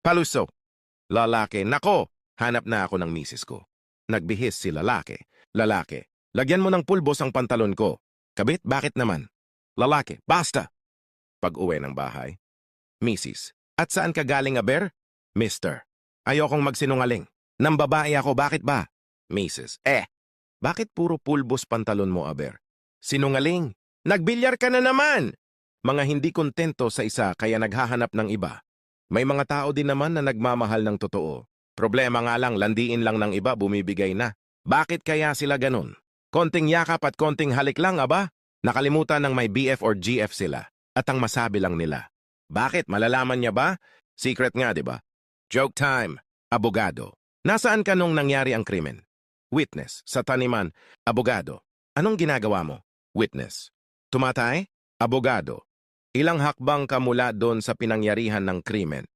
Paluso. Lalaki. Nako! Hanap na ako ng misis ko. Nagbihis si lalaki. Lalaki. Lagyan mo ng pulbos ang pantalon ko. Kabit, bakit naman? Lalaki. Basta! Pag-uwi ng bahay. Misis. At saan ka galing, aber? Mister. Ayokong magsinungaling. Nang babae ako, bakit ba? Misis. Bakit puro pulbos pantalon mo, aber? Sinungaling. Nagbilyar ka na naman! Mga hindi kontento sa isa kaya naghahanap ng iba. May mga tao din naman na nagmamahal ng totoo. Problema nga lang, landiin lang ng iba, bumibigay na. Bakit kaya sila ganun? Konting yakap at konting halik lang, aba? Nakalimutan ng may BF or GF sila. At ang masabi lang nila. Bakit? Malalaman niya ba? Secret nga, di ba? Joke time. Abogado. Nasaan ka nung nangyari ang krimen? Witness. Sa taniman. Abogado. Anong ginagawa mo? Witness. Tumatay? Abogado. Ilang hakbang ka mula doon sa pinangyarihan ng krimen?